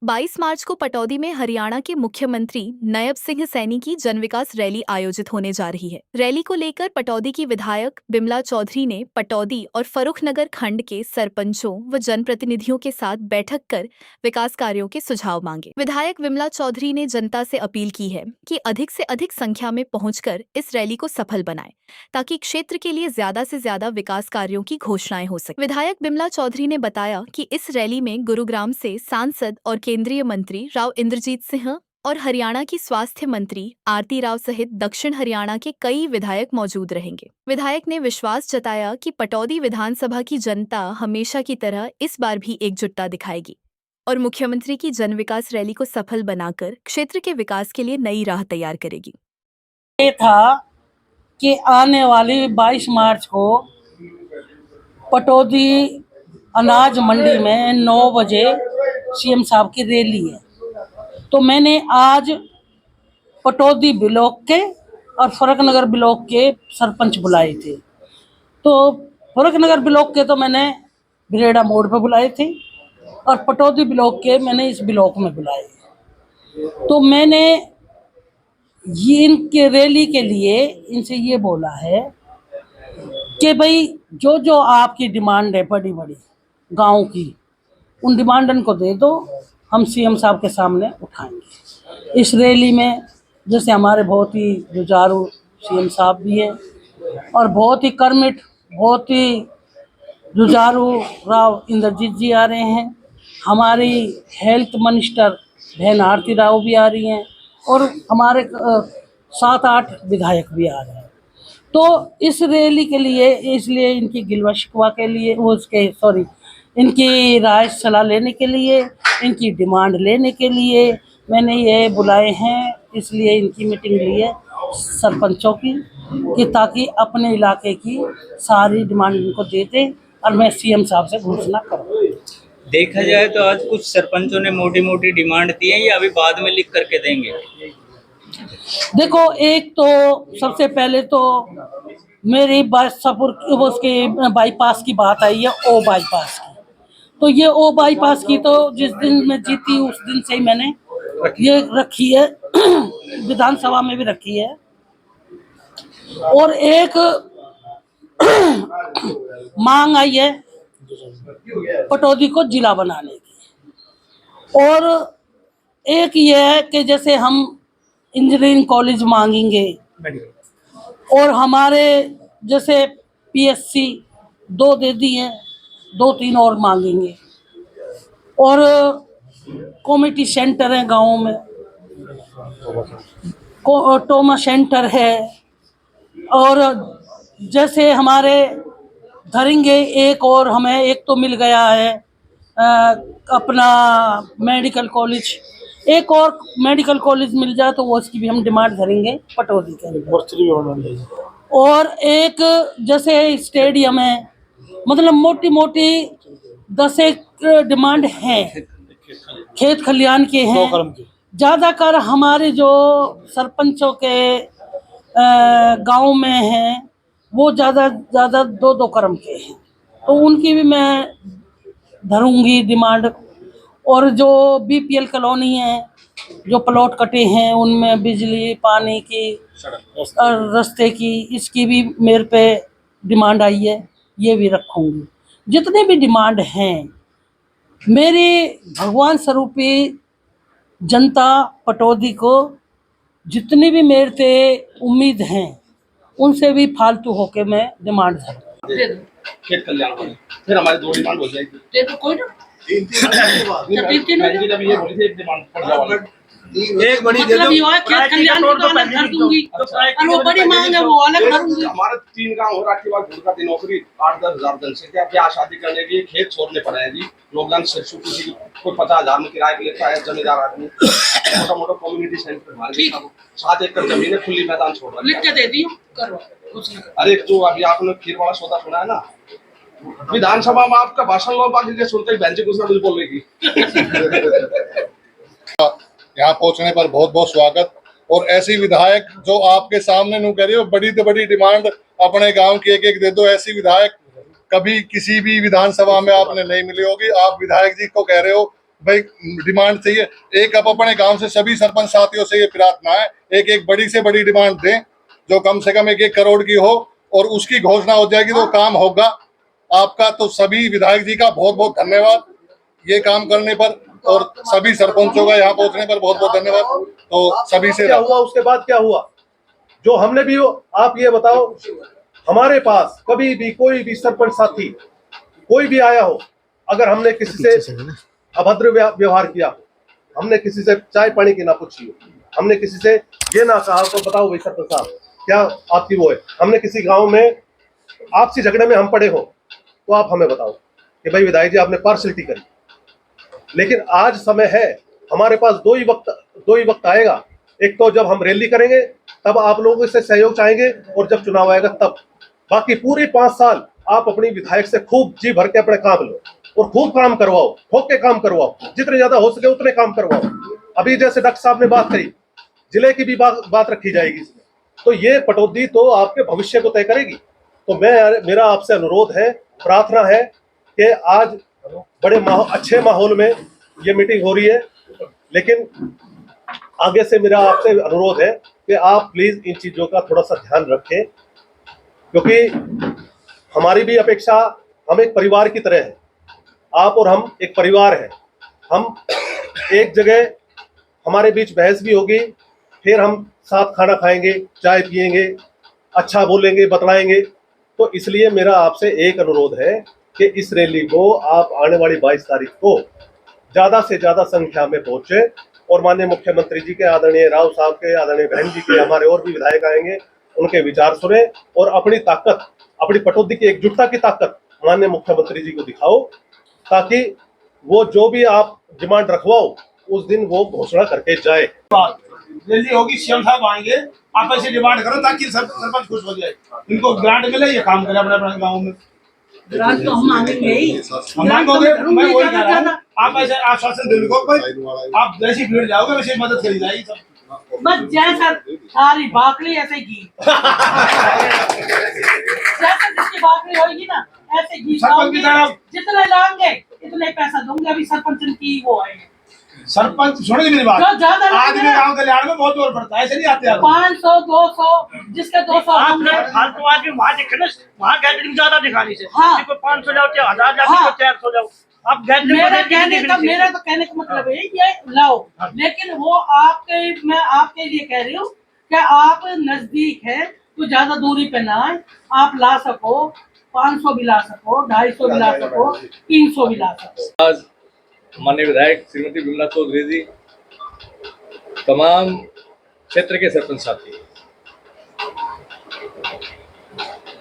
22 मार्च को पटौदी में हरियाणा के मुख्यमंत्री नायब सिंह सैनी की जनविकास रैली आयोजित होने जा रही है। रैली को लेकर पटौदी की विधायक बिमला चौधरी ने पटौदी और फर्रुखनगर खंड के सरपंचों व जनप्रतिनिधियों के साथ बैठक कर विकास कार्यों के सुझाव मांगे। विधायक बिमला चौधरी ने जनता से अपील की है कि अधिक से अधिक संख्या में पहुंचकर इस रैली को सफल बनाएं, ताकि क्षेत्र के लिए ज्यादा से ज्यादा विकास कार्यों की घोषणाएं हो सके। विधायक बिमला चौधरी ने बताया कि इस रैली में गुरुग्राम से सांसद और केंद्रीय मंत्री राव इंद्रजीत सिंह और हरियाणा की स्वास्थ्य मंत्री आरती राव सहित दक्षिण हरियाणा के कई विधायक मौजूद रहेंगे। विधायक ने विश्वास जताया कि पटौदी विधानसभा की जनता हमेशा की तरह इस बार भी एकजुटता दिखाएगी और मुख्यमंत्री की जन विकास रैली को सफल बनाकर क्षेत्र के विकास के लिए नई राह तैयार करेगी। ये था कि आने वाली 22 मार्च को पटौदी अनाज मंडी में 9 बजे सीएम साहब की रैली है। तो मैंने आज पटौदी ब्लॉक के और फर्रुखनगर ब्लॉक के सरपंच बुलाए थे। तो फर्रुखनगर ब्लॉक के तो मैंने भिरेड़ा मोड़ पे बुलाए थे और पटौदी ब्लॉक के मैंने इस ब्लॉक में बुलाए। तो मैंने ये इनके रैली के लिए इनसे ये बोला है कि भाई जो जो आपकी डिमांड है बड़ी बड़ी गांव की, उन डिमांडन को दे दो, हम सीएम साहब के सामने उठाएंगे। इस रैली में जैसे हमारे बहुत ही जुझारू सीएम साहब भी हैं और बहुत ही कर्मठ, बहुत ही जुझारू राव इंद्रजीत जी आ रहे हैं, हमारी हेल्थ मिनिस्टर बहन आरती राव भी आ रही हैं और हमारे 7-8 विधायक भी आ रहे हैं। तो इस रैली के लिए इसलिए इनकी गिलवा शिकवा के लिए इनकी राय सलाह लेने के लिए, इनकी डिमांड लेने के लिए मैंने ये बुलाए हैं। इसलिए इनकी मीटिंग ली है सरपंचों की कि ताकि अपने इलाके की सारी डिमांड इनको दे दें और मैं सीएम साहब से घोषणा करूँ। देखा जाए तो आज कुछ सरपंचों ने मोटी मोटी डिमांड दी है, या अभी बाद में लिख करके देंगे? देखो, एक तो सबसे पहले तो मेरी बादशाहपुर उसके बाईपास की बात आई है, ओ बाईपास की। तो ये ओ बाईपास की तो जिस दिन मैं जीती उस दिन से ही मैंने ये रखी है, विधानसभा में भी रखी है। और एक मांग आई है पटौदी को जिला बनाने की, और एक ये है कि जैसे हम इंजीनियरिंग कॉलेज मांगेंगे और हमारे जैसे पीएससी 2 दे दी हैं, 2-3 और मांगेंगे, और कम्युनिटी सेंटर है गाँव में, ट्रॉमा सेंटर है, और जैसे हमारे धरेंगे एक और हमें एक तो मिल गया है अपना मेडिकल कॉलेज, एक और मेडिकल कॉलेज मिल जाए तो वो उसकी भी हम डिमांड धरेंगे पटौदी के अंदर। और एक जैसे स्टेडियम है, मतलब मोटी मोटी 10 एक डिमांड हैं, खेत खलियान के हैं। ज़्यादातर हमारे जो सरपंचों के गांव में हैं वो ज़्यादा 2-2 कर्म के हैं, तो उनकी भी मैं धरूंगी डिमांड। और जो बीपीएल कॉलोनी है, जो प्लॉट कटे हैं उनमें बिजली पानी की और रास्ते की, इसकी भी मेरे पे डिमांड आई है, ये भी रखूंगी। जितने भी डिमांड हैं, मेरी भगवान स्वरूपी जनता पटौदी को जितनी भी मेरे से उम्मीद हैं उनसे भी फालतू होके मैं डिमांड धरूँ। खेत कल्याण फिर हमारी 2 डिमांड हो जाएगी। कोई ना एक बड़ी मतलब ये है खेत कल्याण को तो अलग कर दूंगी और वो बड़ी मांग है वो अलग करूंगी। हमारे 3 गांव हो राठी बाग घुड़का की नौकरी 8-10 हजार जनसंख्या, क्या शादी करने के लिए खेत छोड़ने पड़े हैं जी। योगदान किसी कोई 50,000 में किराए लेता है जमींदार आदमी, मोटा मोटा कम्युनिटी सेंटर हमारे 7 एकड़ जमीन है, खुली मैदान छोड़ रहा है, लिख के दे दी करो। अरे जो अभी आपने खीर वाला सौदा सुना है ना, विधानसभा में आपका भाषण लो, बाकी के सुनते ही बहन जी कुछ ना कुछ बोल रही थी। यहाँ पहुंचने पर बहुत बहुत स्वागत। और ऐसी विधायक जो आपके सामने नू कह रही हो बड़ी तो बड़ी डिमांड अपने गांव की एक दे दो, ऐसी विधायक कभी किसी भी विधानसभा में आपने नहीं मिली होगी। आप विधायक जी को कह रहे हो भाई डिमांड चाहिए। एक अब अपने गांव से सभी सरपंच साथियों से ये प्रार्थना है, एक एक बड़ी से बड़ी डिमांड दें जो कम से कम 1-1 करोड़ की हो, और उसकी घोषणा हो जाएगी तो काम होगा आपका। तो सभी विधायक जी का बहुत बहुत धन्यवाद ये काम करने पर, और सभी सरपंचों का यहाँ पहुंचने पर बहुत बहुत धन्यवाद। तो सभी से क्या हुआ, उसके बाद क्या हुआ जो हमने भी, आप ये बताओ, हमारे पास कभी भी कोई भी सरपंच साथी कोई भी आया हो, अगर हमने किसी से अभद्र व्यवहार किया, हमने किसी से चाय पानी की ना पूछी हो, हमने किसी से ये ना कहा तो बताओ भाई सरपंच साहब क्या आपकी वो है, हमने किसी गांव में आपसी झगड़े में हम पड़े हो तो आप हमें बताओ कि भाई विधायक जी आपने पार्शलिटी करी। लेकिन आज समय है, हमारे पास दो ही वक्त आएगा, एक तो जब हम रैली करेंगे तब आप लोगों से सहयोग चाहेंगे, और जब चुनाव आएगा तब। बाकी पूरे 5 साल आप अपनी विधायक से खूब जी भर के अपने काम लो और खूब काम करवाओ, ठोक के काम करवाओ, जितने ज्यादा हो सके उतने काम करवाओ। अभी जैसे डॉक्टर साहब ने बात करी, जिले की भी बात रखी जाएगी इसमें, तो ये पटौदी तो आपके भविष्य को तय करेगी। तो मेरा आपसे अनुरोध है, प्रार्थना है कि आज बड़े अच्छे माहौल में ये मीटिंग हो रही है, लेकिन आगे से मेरा आपसे अनुरोध है कि आप प्लीज इन चीजों का थोड़ा सा ध्यान रखें, क्योंकि हमारी भी अपेक्षा, हम एक परिवार की तरह है, आप और हम एक परिवार है। हम एक जगह, हमारे बीच बहस भी होगी, फिर हम साथ खाना खाएंगे, चाय पिएंगे, अच्छा बोलेंगे, बतलाएंगे। तो इसलिए मेरा आपसे एक अनुरोध है कि इस रैली को आप आने वाली 22 तारीख को ज्यादा से ज्यादा संख्या में पहुंचे, और माननीय मुख्यमंत्री जी के, आदरणीय राव साहब के, आदरणीय बहन जी के, हमारे और भी विधायक आएंगे, उनके विचार सुने और अपनी ताकत, अपनी पटौदी की एकजुटता की ताकत माननीय मुख्यमंत्री जी को दिखाओ, ताकि वो जो भी आप डिमांड रखवाओ उस दिन वो घोषणा करके जाए। रैली होगी, सीएम साहब आएंगे, आप ऐसे डिमांड करो ताकि सरपंच खुश हो जाए, इनको ग्रांट मिले, ये काम करे अपने अपने गाँव में। ग्रांट तो हम मांगेंगे ही, हम मांगोगे, मैं वही कह रहा हूँ, आप ऐसे आश्वासन दे दो, आप जैसी भीड़ जाओगे वैसे मदद करी जाएगी सब। बस जैसा सारी बाकड़ी ऐसे घी जैसे जिसकी बाकड़ी होगी ना ऐसे घी सरपंच की तरफ जितने लाएंगे इतने पैसा दूंगे। अभी सरपंच की वो है, सरपंच सुनेगी मेरी बात, जो ज्यादा आदमी गाँव कल्याण में बहुत जोर पड़ता है, ऐसे नहीं आते आप। 500 200 जिसके 200 फालतू आदमी वहाँ दिखे ना, वहाँ गैदरिंग ज्यादा दिखाने से, हाँ। कोई 500 जाओ, 1000 जाओ, हाँ। 400 जाओ, आप गैदरिंग मेरा तो कहने का मतलब है ये लाओ, लेकिन वो आपके, मैं आपके लिए कह रही हूँ कि आप नजदीक है तो ज्यादा दूरी पे ना आए, आप ला सको 500 भी ला सको, 250 भी ला सको, 300 भी ला सको। आज माननीय विधायक श्रीमती बिमला चौधरी जी, तमाम क्षेत्र के सरपंच साथी,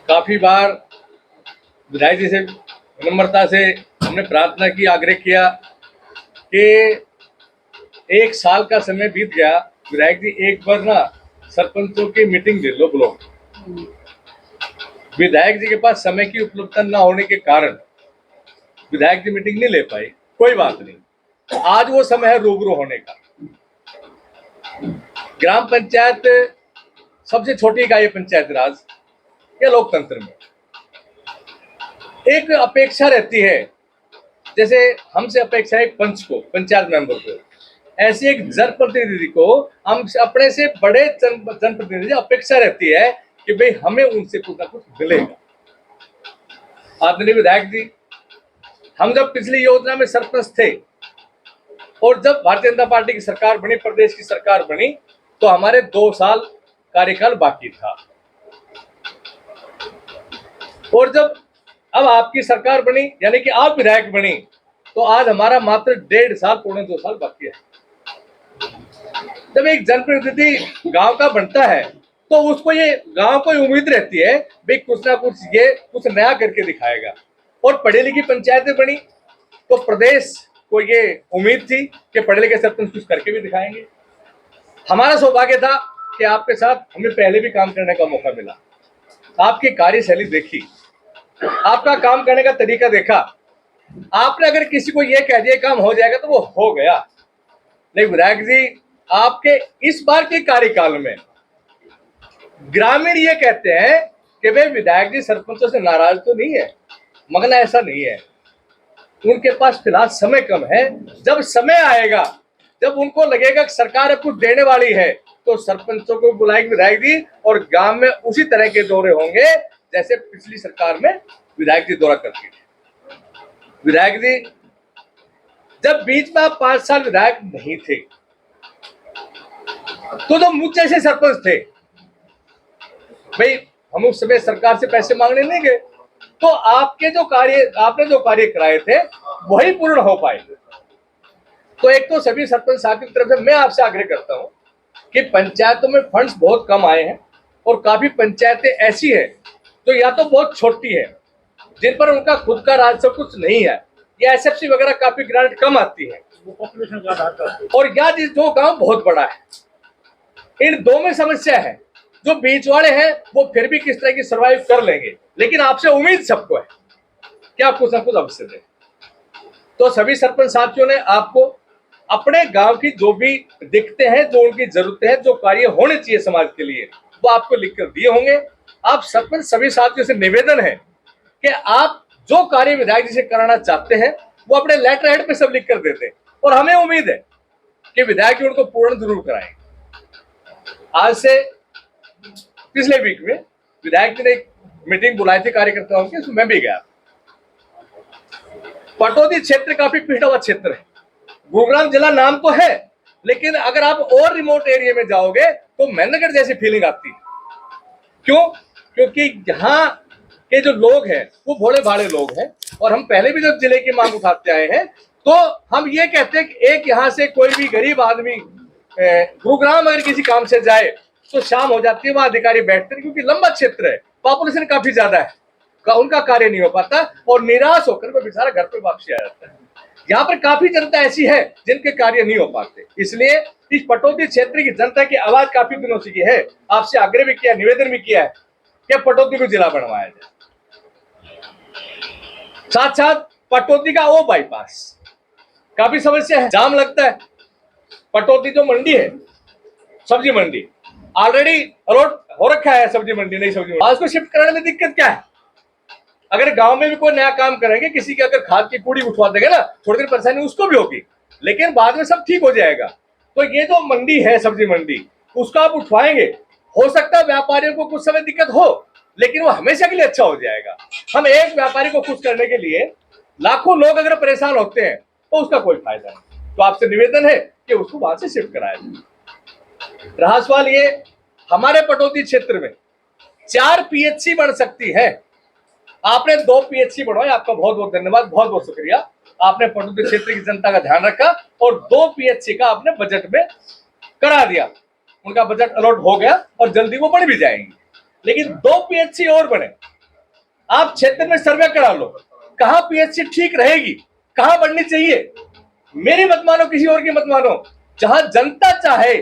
काफी बार विधायक जी से विनम्रता से हमने प्रार्थना की, आग्रह किया कि 1 साल का समय बीत गया, विधायक जी एक बार ना सरपंचों की मीटिंग ले लो ब्लॉक। विधायक जी के पास समय की उपलब्धता न होने के कारण विधायक जी मीटिंग नहीं ले पाए, कोई बात नहीं, आज वो समय है रूबरू होने का। ग्राम पंचायत सबसे छोटी इकाई है पंचायत राज या लोकतंत्र में, एक अपेक्षा रहती है, जैसे हमसे अपेक्षा है एक पंच को, पंचायत मेंबर को, ऐसे एक जनप्रतिनिधि को हम अपने से बड़े जनप्रतिनिधि अपेक्षा रहती है कि भाई हमें उनसे कुछ ना कुछ मिलेगा। आदरणीय विधायक जी, हम जब पिछली योजना में सरपंच थे और जब भारतीय जनता पार्टी की सरकार बनी, प्रदेश की सरकार बनी, तो हमारे 2 साल कार्यकाल बाकी था, और जब अब आपकी सरकार बनी, यानी कि आप विधायक बनी, तो आज हमारा मात्र 1.5 साल, पौने 2 साल बाकी है। जब एक जनप्रतिनिधि गांव का बनता है तो उसको ये गांव को उम्मीद रहती है भाई कुछ ना कुछ ये कुछ नया करके दिखाएगा, और पढ़ी लिखी पंचायतें बनी तो प्रदेश को ये उम्मीद थी कि पढ़े लिखे सरपंच कुछ करके भी दिखाएंगे। हमारा सौभाग्य था कि आपके साथ हमें पहले भी काम करने का मौका मिला, आपकी कार्यशैली देखी, आपका काम करने का तरीका देखा। आपने अगर किसी को ये कह दिया काम हो जाएगा तो वो हो गया। लेकिन विधायक जी, आपके इस बार के कार्यकाल में ग्रामीण ये कहते हैं कि वे विधायक जी सरपंचों से नाराज तो नहीं है, मगर ऐसा नहीं है। उनके पास फिलहाल समय कम है। जब समय आएगा, जब उनको लगेगा कि सरकार अब कुछ देने वाली है, तो सरपंचों को बुलाएगी विधायक जी, और गांव में उसी तरह के दौरे होंगे जैसे पिछली सरकार में विधायक जी दौरा करते थे। विधायक जी, जब बीच में आप 5 साल विधायक नहीं थे, तो जो मुझ जैसे सरपंच थे, भाई हम उस समय सरकार से पैसे मांगने नहीं गए, तो आपने जो कार्य कराए थे वही पूर्ण हो पाए। तो एक तो सभी सरपंच साथियों की तरफ से मैं आपसे आग्रह करता हूं कि पंचायतों में फंड्स बहुत कम आए हैं, और काफी पंचायतें ऐसी है जो या तो बहुत छोटी है, जिन पर उनका खुद का राजस्व कुछ नहीं है, या एसएफसी वगैरह काफी ग्रांट कम आती है, और या जो गांव बहुत बड़ा है। इन दो में समस्या है। जो बीच वाले हैं वो फिर भी किस तरह की सर्वाइव कर लेंगे, लेकिन आपसे उम्मीद सबको है कि आप कुछ ना कुछ अवश्य दें। तो सभी सरपंच साथियों ने आपको अपने गांव की जो भी दिक्कतें हैं, जो उनकी जरूरतें हैं, जो कार्य होने चाहिए समाज के लिए, वो आपको लिखकर दिए होंगे। आप सरपंच सभी साथियों से निवेदन है कि आप जो कार्य विधायक जी से कराना चाहते हैं वो अपने लेटर हेड पे सब लिख कर देते हैं, और हमें उम्मीद है कि विधायक जी उनको पूर्ण जरूर कराएंगे। आज से पिछले वीक में विधायक जी ने एक मीटिंग बुलाई थी कार्यकर्ताओं की, उसमें मैं भी गया। पटौदी क्षेत्र काफी पिछड़ा हुआ क्षेत्र है। गुरुग्राम जिला नाम तो है, लेकिन अगर आप और रिमोट एरिया में जाओगे तो महेंद्रगढ़ जैसी फीलिंग आती है। क्यों? क्योंकि यहाँ के जो लोग हैं वो भोले भाले लोग हैं, और हम पहले भी जब जिले की मांग उठाते आए हैं तो हम ये कहते हैं कि एक यहाँ से कोई भी गरीब आदमी गुरुग्राम अगर किसी काम से जाए तो शाम हो जाती है, वहां अधिकारी बैठते हैं, क्योंकि लंबा क्षेत्र है, पॉपुलेशन काफी ज्यादा है, उनका कार्य नहीं हो पाता, और निराश होकर वो बेचारा घर पे वापसी आ जाता है। यहाँ पर काफी जनता ऐसी है जिनके कार्य नहीं हो पाते। इसलिए इस पटौदी क्षेत्र की जनता की आवाज काफी दिनों से है, आपसे आग्रह भी किया, निवेदन भी किया है कि पटौदी को जिला बनवाया जाए। साथ साथ पटौदी का ओ बाईपास काफी समस्या है, जाम लगता है। पटौदी जो मंडी है, सब्जी मंडी, ऑलरेडी अलॉट हो रखा है सब्जी मंडी, नई सब्जी मंडी। आज को शिफ्ट कराने में दिक्कत क्या है? अगर गांव में भी कोई नया काम करेंगे, किसी की अगर खाद की कूड़ी उठवा देंगे ना, थोड़ी देर परेशानी उसको भी होगी, लेकिन बाद में सब ठीक हो जाएगा। तो ये जो मंडी है, सब्जी मंडी, उसका आप उठवाएंगे, हो सकता है व्यापारियों को कुछ समय दिक्कत हो, लेकिन वो हमेशा के लिए अच्छा हो जाएगा। हम एक व्यापारी को खुश करने के लिए लाखों लोग अगर परेशान होते हैं तो उसका कोई फायदा नहीं। तो आपसे निवेदन है कि उसको वहां से शिफ्ट कराया जाए। रहा सवाल ये, हमारे पटौदी क्षेत्र में 4 पीएचसी बन सकती है। आपने 2 पीएचसी बढ़वाए, आपका बहुत बहुत धन्यवाद, बहुत बहुत शुक्रिया। आपने पटौदी क्षेत्र की जनता का ध्यान रखा और 2 पीएचसी का आपने बजट में करा दिया, उनका बजट अलॉट हो गया और जल्दी वो बढ़ भी जाएंगे। लेकिन 2 पीएचसी और बने। आप क्षेत्र में सर्वे करा लो, कहां पीएचसी ठीक रहेगी, कहां बढ़नी चाहिए। मेरी मत मानो, किसी और की मत मानो, जहां जनता चाहे,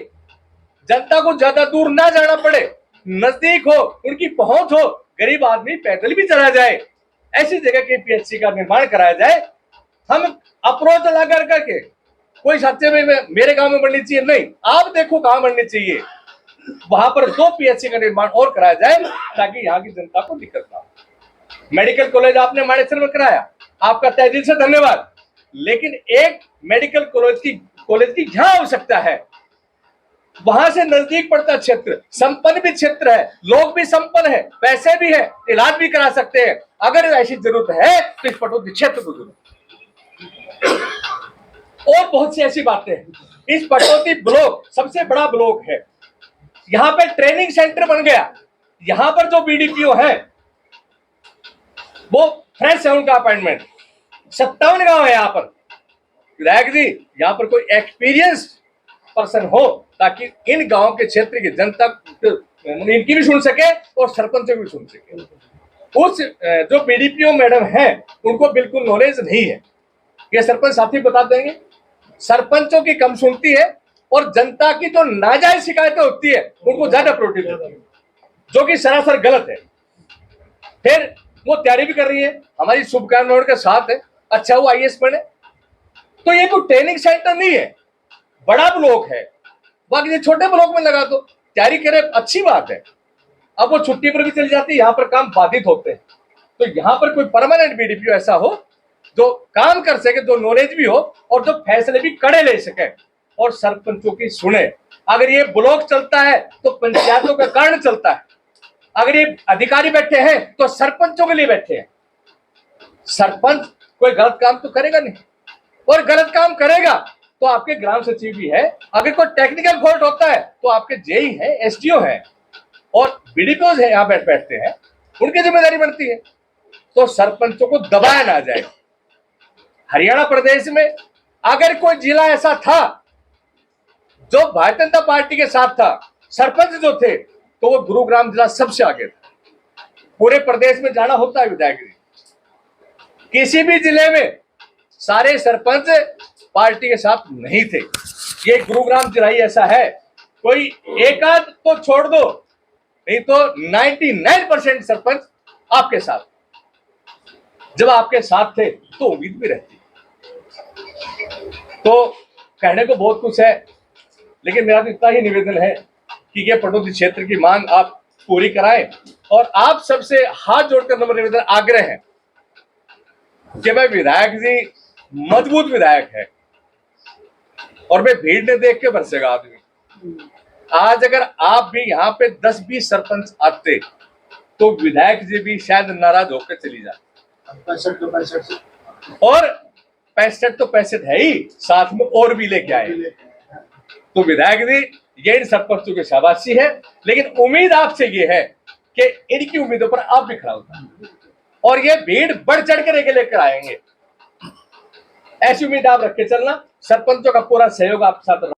जनता को ज्यादा दूर ना जाना पड़े, नजदीक हो, उनकी पहुंच हो, गरीब आदमी पैदल भी चला जाए, ऐसी जगह के पीएचसी का निर्माण कराया जाए। हम अप्रोच लगा करके कोई सच्चे में मेरे गांव में बननी चाहिए नहीं, आप देखो कहां बननी चाहिए, वहां पर 2 पीएचसी का निर्माण और कराया जाए ताकि यहाँ की जनता को दिक्कत ना हो। मेडिकल कॉलेज आपने मानेसर में कराया, आपका तहे दिल से धन्यवाद। लेकिन एक मेडिकल कॉलेज की जहां आवश्यकता है, वहां से नजदीक पड़ता क्षेत्र, संपन्न भी क्षेत्र है, लोग भी संपन्न है, पैसे भी है, इलाज भी करा सकते हैं। अगर ऐसी जरूरत है तो इस पटौदी क्षेत्र को जरूरत। और बहुत सी ऐसी बातें हैं। इस पटौदी ब्लॉक सबसे बड़ा ब्लॉक है, यहाँ पे ट्रेनिंग सेंटर बन गया। यहाँ पर जो बीडीपीओ है वो फ्रेश है, उनका अपॉइंटमेंट 57 गांव है यहाँ पर। विधायक जी, यहाँ पर कोई एक्सपीरियंस पर्सन हो ताकि इन गांव के क्षेत्र की जनता इनकी भी सुन सके और सरपंचों भी सुन सके। उस जो बीडीपीओ मैडम है उनको बिल्कुल नॉलेज नहीं है, ये सरपंच साथी बता देंगे। सरपंचों की कम सुनती है और जनता की जो नाजायज शिकायतें होती है उनको ज्यादा प्रोटीन देती है, जो कि सरासर गलत है। फिर वो तैयारी भी कर रही है, हमारी शुभकामनाओं के साथ है, अच्छा वो आईएएस बने। तो ये कोई ट्रेनिंग सेंटर नहीं है, बड़ा ब्लॉक है, बाकी छोटे ब्लॉक में लगा दो, तैयारी करे, अच्छी बात है। अब वो छुट्टी पर भी चली जाती है, यहाँ पर काम बाधित होते हैं। तो यहाँ पर कोई परमानेंट बीडीपीओ ऐसा हो जो काम कर सके, जो नॉलेज भी हो और जो फैसले भी कड़े ले सके और सरपंचों की सुने। अगर ये ब्लॉक चलता है तो पंचायतों के कारण चलता है। अगर ये अधिकारी बैठे हैं तो सरपंचों के लिए बैठे हैं। सरपंच कोई गलत काम तो करेगा नहीं, और गलत काम करेगा तो आपके ग्राम सचिव भी है। अगर कोई टेक्निकल फॉल्ट होता है तो आपके जेई है, एसडीओ है और बीडीपीओ है, यहाँ बैठते हैं, उनकी जिम्मेदारी बनती है। तो सरपंचों को दबाया ना जाए। हरियाणा प्रदेश में अगर कोई जिला ऐसा था जो भारतीय जनता पार्टी के साथ था, सरपंच जो थे, तो वो गुरुग्राम जिला सबसे आगे था। पूरे प्रदेश में जाना होता है विधायक जी, किसी भी जिले में सारे सरपंच पार्टी के साथ नहीं थे। ये गुरुग्राम जिला ही ऐसा है, कोई एक आध तो छोड़ दो, नहीं तो 99% सरपंच आपके साथ। जब आपके साथ थे तो उम्मीद भी रहती। तो कहने को बहुत कुछ है, लेकिन मेरा तो इतना ही निवेदन है कि ये पटौदी क्षेत्र की मांग आप पूरी कराएं। और आप सबसे हाथ जोड़कर नम्र निवेदन आग्रह है कि भाई विधायक जी मजबूत विधायक है और मैं भीड़ ने देख के बरसेगा आदमी। आज अगर आप भी यहाँ पे 10-20 सरपंच आते तो विधायक जी भी शायद नाराज होकर चली जाते। 65 और 65 तो 65 है ही, साथ में और भी लेके आए। तो विधायक जी ये इन सरपंचों की शाबाशी है, लेकिन उम्मीद आपसे ये है कि इनकी उम्मीदों पर आप भी खड़ा उतरें और ये भीड़ बढ़ चढ़ कर लेकर आएंगे। ऐसी उम्मीद आप रख के चलना। सरपंचों का पूरा सहयोग आपके साथ